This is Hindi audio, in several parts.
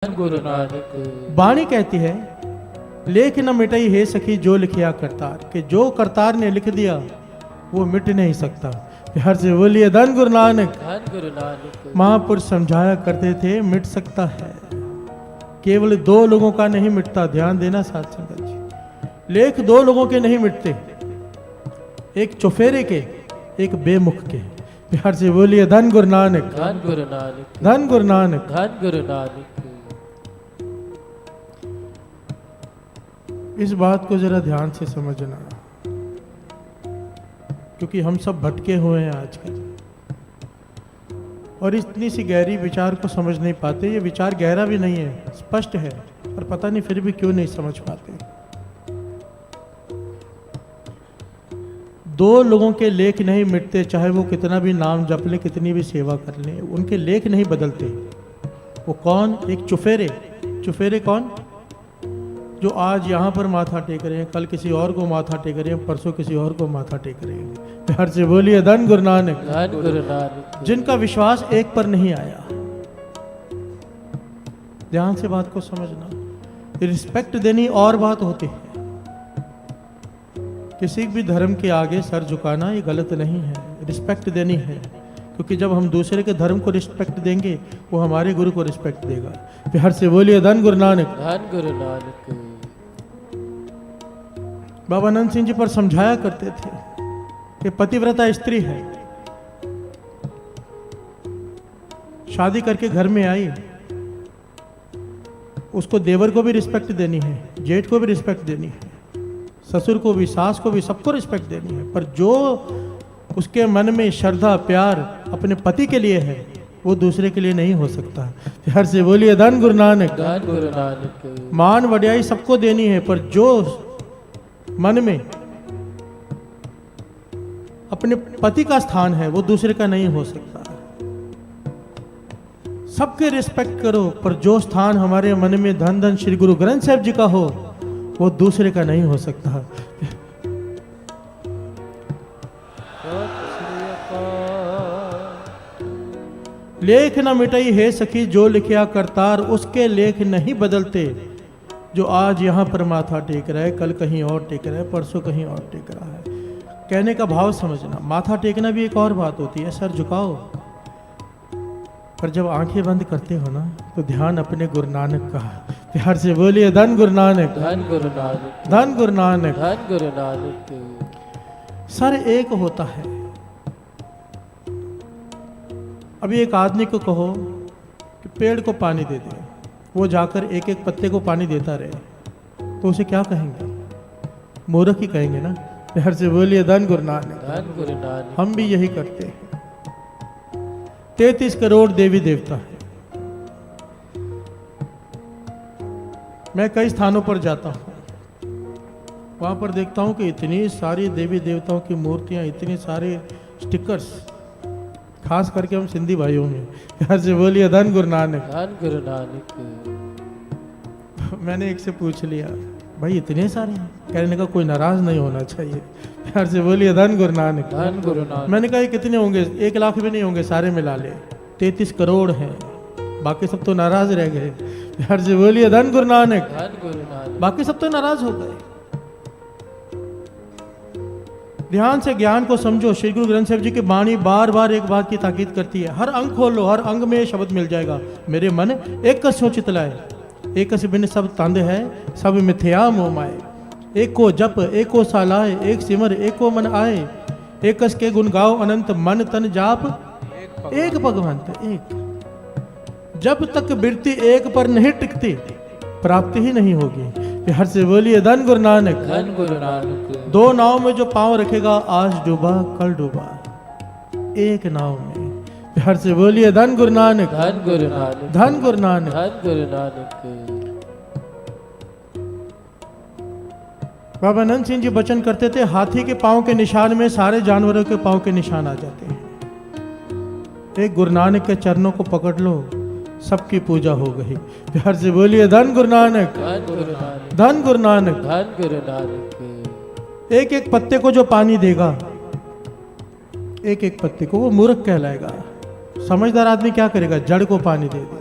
गुरु नानक। बाणी कहती है, लेख न मिटाई है सखी जो लिखिया करतार, कि जो करतार ने लिख दिया वो मिट नहीं सकता। हर से बोलिए धन गुरु नानक। धन गुरु नानक। महापुरुष समझाया करते थे मिट सकता है, केवल दो लोगों का नहीं मिटता। ध्यान देना साथ संगत जी, लेख दो लोगों के नहीं मिटते, एक चौफेरे के, एक बेमुख के। बिहार से बोलिए धन गुरु नानक। धन गुरु नानक। धन गुरु नानक। धन गुरु नानक। इस बात को जरा ध्यान से समझना, क्योंकि हम सब भटके हुए हैं आजकल और इतनी सी गहरी विचार को समझ नहीं पाते। ये विचार गहरा भी नहीं है, स्पष्ट है, पर पता नहीं फिर भी क्यों नहीं समझ पाते। दो लोगों के लेख नहीं मिटते, चाहे वो कितना भी नाम जप ले, कितनी भी सेवा कर ले, उनके लेख नहीं बदलते। वो कौन? एक चुफेरे। चुफेरे कौन? जो आज यहाँ पर माथा टेक रहे हैं, कल किसी और को माथा टेक रहे हैं, परसों किसी और को माथा टेक रहे हैं। प्यार से बोलिए धन गुरु नानक। धन गुरु नानक। जिनका विश्वास एक पर नहीं आया। ध्यान से बात को समझना। रिस्पेक्ट देनी और बात होती है, किसी भी धर्म के आगे सर झुकाना ये गलत नहीं है, रिस्पेक्ट देनी है। क्योंकि जब हम दूसरे के धर्म को रिस्पेक्ट देंगे, वो हमारे गुरु को रिस्पेक्ट देगा। प्यार से बोलिए धन गुरु नानक। धन गुरु नानक। बाबा आनंद सिंह जी पर समझाया करते थे कि पतिव्रता स्त्री है, शादी करके घर में आई, उसको देवर को भी रिस्पेक्ट देनी है, जेठ को भी रिस्पेक्ट देनी है, ससुर को भी, सास को भी, सबको रिस्पेक्ट देनी है। पर जो उसके मन में श्रद्धा प्यार अपने पति के लिए है, वो दूसरे के लिए नहीं हो सकता। प्यार से बोलिए धन गुरु नानक। धन गुरु नानक। मान वड्याई सबको देनी है, पर जो मन में अपने पति का स्थान है वो दूसरे का नहीं हो सकता। सबके रिस्पेक्ट करो, पर जो स्थान हमारे मन में धन धन श्री गुरु ग्रंथ साहिब जी का हो, वो दूसरे का नहीं हो सकता। लेख न मिटाई है सखी जो लिखिया करतार, उसके लेख नहीं बदलते। जो आज यहाँ पर माथा टेक रहा है, कल कहीं और टेक रहा है, परसों कहीं और टेक रहा है। कहने का भाव समझना, माथा टेकना भी एक और बात होती है, सर झुकाओ, पर जब आंखें बंद करते हो ना, तो ध्यान अपने गुरु नानक का। प्यार से बोलिए धन गुरु नानक। धन गुरु नानक। धन गुरु नानक। धन गुरु नानक। सर एक होता है। अभी एक आदमी को कहो कि पेड़ को पानी दे दे, वो जाकर एक एक पत्ते को पानी देता रहे, तो उसे क्या कहेंगे? मूर्ख ही कहेंगे ना। प्यार से बोलिए धन गुरु नानक। धन गुरु नानक। हम भी यही करते हैं। 33 करोड़ देवी देवता है। मैं कई स्थानों पर जाता हूँ, वहां पर देखता हूँ कि इतनी सारी देवी देवताओं की मूर्तियां, इतने सारे स्टिकर्स, खास करके हम सिंधी भाइयों में। प्यार से बोलिए धन गुरु नानक। धन गुरु नानक। मैंने एक से पूछ लिया, भाई इतने सारे हैं? कहने का कोई नाराज नहीं होना चाहिए। प्यार से बोलिए धन गुरु नानक। धन गुरु नानक। मैंने कहा ये कितने होंगे? 1 लाख भी नहीं होंगे, सारे मिला ले 33 करोड़ हैं, बाकी सब तो नाराज रह गए। प्यार से बोलिए धन गुरु नानक। धन गुरु नानक। बाकी सब तो नाराज हो गए। ध्यान से ज्ञान को समझो। श्री गुरु ग्रंथ साहिब जी की वाणी बार बार एक बात की ताकीद करती है। हर अंग खोलो, हर अंग में शब्द मिल जाएगा। मेरे मन एक कस सोचित लाए, एक कस बिन सब तंद है, सब मिथ्या मोह माए। एक को जप, एक को सालाए, एक सिमर, एक को मन आए। एक कस के गुण गाओ अनंत, मन तन जाप एक भगवंत एक। जब तक बिरती एक पर नहीं टिकती, प्राप्ति ही नहीं होगी। प्यार से बोलिए धन गुरु नानक। धन गुरु नानक। दो नाव में जो पांव रखेगा, आज डूबा कल डूबा, एक नाव में। प्यार से बोलिए धन गुरु नानक। धन गुरु नानक। धन गुरु नानक। धन गुरु नानक। बाबा आनंद सिंह जी वचन करते थे, हाथी के पांव के निशान में सारे जानवरों के पांव के निशान आ जाते हैं। एक गुरु नानक के चरणों को पकड़ लो, सबकी पूजा हो गई। प्यार से बोलिए धन गुरु नानक। धन गुरु नानक। धन गुरु नानक। धन गुरु नानक। एक एक पत्ते को जो पानी देगा, एक एक पत्ते को, वो मूर्ख कहलाएगा। समझदार आदमी क्या करेगा? जड़ को पानी दे दे।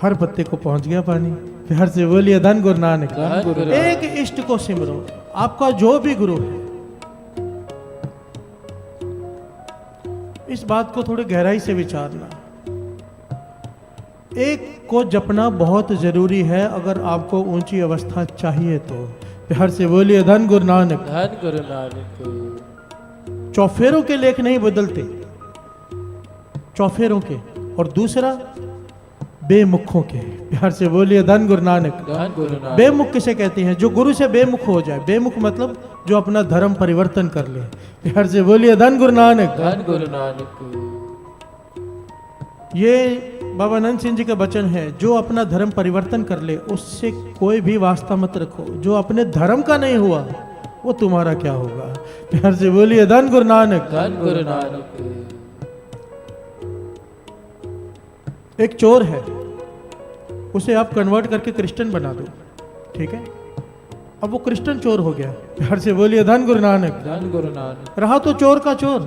हर पत्ते को पहुंच गया पानी। प्यार से बोलिए धन गुरु नानक। धन गुरु नानक। एक इष्ट को सिमरो, आपका जो भी गुरु है। इस बात को थोड़ी गहराई से विचारना। एक को जपना बहुत जरूरी है अगर आपको ऊंची अवस्था चाहिए तो। प्यार से बोलिए धन गुरु नानक। धन गुरु नानक। चौफेरों के लेख नहीं बदलते, चौफेरों के। और दूसरा बेमुखों के। प्यार से बोलिए धन गुरु नानक। धन गुरु नानक। बेमुख किसे कहते हैं? जो गुरु से बेमुख हो जाए। बेमुख मतलब जो अपना धर्म परिवर्तन कर ले। प्यार से बोलिए धन गुरु नानक। धन गुरु नानक। ये बाबा आनंद सिंह जी का वचन है, जो अपना धर्म परिवर्तन कर ले उससे कोई भी वास्ता मत रखो। जो अपने धर्म का नहीं हुआ वो तुम्हारा क्या होगा। प्यार से बोलिए धन गुरु नानक। धन गुरु नानक। एक चोर है, उसे आप कन्वर्ट करके क्रिश्चियन बना दो, ठीक है? अब वो क्रिश्चियन चोर हो गया। प्यार से बोलिए धन गुरु नानक। धन गुरु नानक। रहा तो चोर का चोर।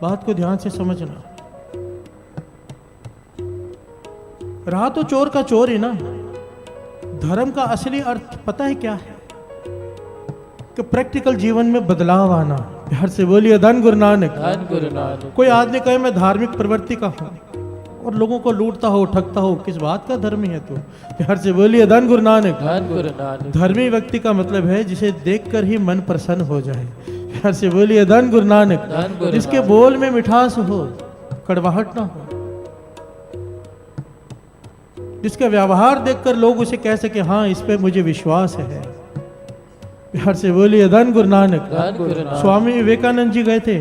बात को ध्यान से समझना। रहा तो चोर का चोर ही ना। धर्म का असली अर्थ पता है क्या है? कि प्रैक्टिकल जीवन में बदलाव आना। प्यार से बोलिए धन गुरु नानक। धन गुरु नानक। कोई आदमी कहे मैं धार्मिक प्रवृत्ति का हूं और लोगों को लूटता हो, ठगता हो, किस बात का धर्मी है तू? प्यार से बोलिए धन गुरु नानक। धन गुरु नानक। धर्मी व्यक्ति का मतलब है जिसे देखकर ही मन प्रसन्न हो जाए। प्यार से बोलिए धन गुरु नानक। धन गुरु जिसके नानक। बोल में मिठास हो, कड़वाहट ना हो, जिसका व्यवहार देखकर लोग उसे कह सके हाँ इस पे मुझे विश्वास है। प्यार से बोलिए धन गुरु नानक। धन गुरु नानक। स्वामी विवेकानंद जी गए थे,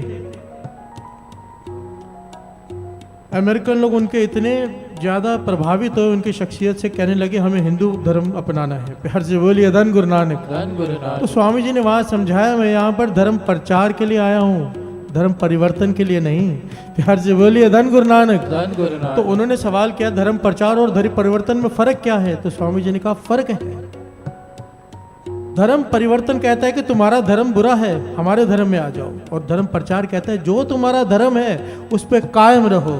अमेरिकन लोग उनके इतने ज्यादा प्रभावित हुए उनकी शख्सियत से, कहने लगे हमें हिंदू धर्म अपनाना है। प्यार से बोलिए धन गुरु नानक। धन गुरु तो नानक। स्वामी जी ने वहां समझाया मैं यहाँ पर धर्म प्रचार के लिए आया हूँ, धर्म परिवर्तन के लिए नहीं। प्यार से बोलिए धन गुरु नानक। धन गुरु नानक। तो उन्होंने सवाल किया धर्म प्रचार और धर्म परिवर्तन में फर्क क्या है? तो स्वामी जी ने कहा फर्क है। धर्म परिवर्तन कहता है कि तुम्हारा धर्म बुरा है, हमारे धर्म में आ जाओ। और धर्म प्रचार कहता है जो तुम्हारा धर्म है उस पर कायम रहो।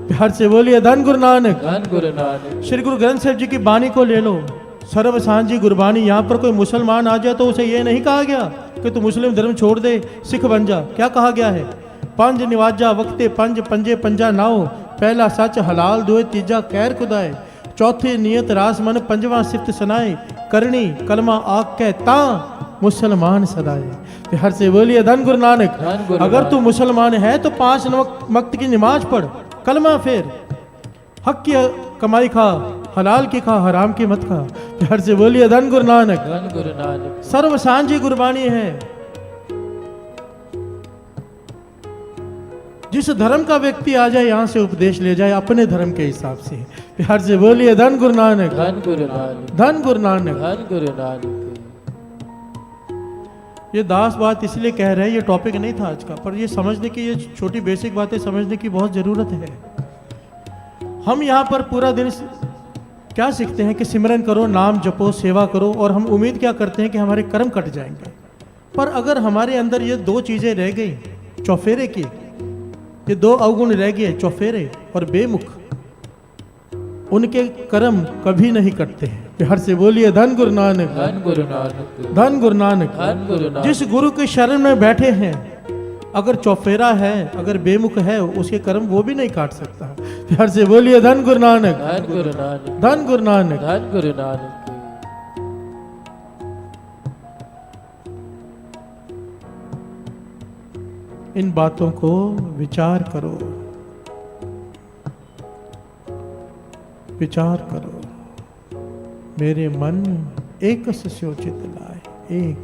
प्यार से बोलिए धन गुरु नानक। धन गुरु नानक। श्री गुरु ग्रंथ साहिब जी की बानी को ले लो, सर्व सांझी गुरबानी। यहाँ पर कोई मुसलमान आ जाए तो उसे ये नहीं कहा गया कि तू मुस्लिम धर्म छोड़ दे, सिख बन जा। क्या कहा गया है? पंज निवाजा वक्ते पंज पंजे पंजा नाओ, पहला सच हलाल दुए तीजा कैर खुदाए, चौथी नियत रास मन पंजवा सिफ्त सनाए, करनी कलमा आग कह ता मुसलमान सदाए। प्यार से बोलिए धन गुरु नानक। धन गुरु अगर तू नानक। मुसलमान है तो 5 वक्त की नमाज पढ़, कलमा फेर, हक की कमाई खा, हलाल की खा, हराम की मत खा। प्यार से बोलिए धन गुरु नानक। धन गुरु नानक। सर्व सांझी गुरबानी है। जिस धर्म का व्यक्ति आ जाए यहाँ से उपदेश ले जाए अपने धर्म के हिसाब से। प्यार से बोलिए धन गुरु नानक। धन गुरु नानक। धन गुरु नानक। धन गुरु नानक। ये दास बात इसलिए कह रहे हैं, ये टॉपिक नहीं था आज का, पर ये समझने की, ये छोटी बेसिक बातें समझने की बहुत जरूरत है। हम यहाँ पर पूरा दिन क्या सीखते हैं कि सिमरन करो, नाम जपो, सेवा करो, और हम उम्मीद क्या करते हैं कि हमारे कर्म कट जाएंगे। पर अगर हमारे अंदर ये 2 चीजें रह गई, चौफेरे की, ये 2 अवगुण रह गए, चौफेरे और बेमुख, उनके कर्म कभी नहीं कटते हैं। प्यार से बोलिए धन गुरु नानक। धन गुरु नानक। धन गुरु नानक। धन गुरु नानक। जिस गुरु के शरण में बैठे हैं, अगर चौफेरा है, अगर बेमुख है, उसके कर्म वो भी नहीं काट सकता। प्यार से बोलिए धन गुरु नानक। धन गुरु नानक। धन गुरु नानक। धन गुरु नानक। इन बातों को विचार करो, विचार करो। मेरे मन एक सोचित लाए, एक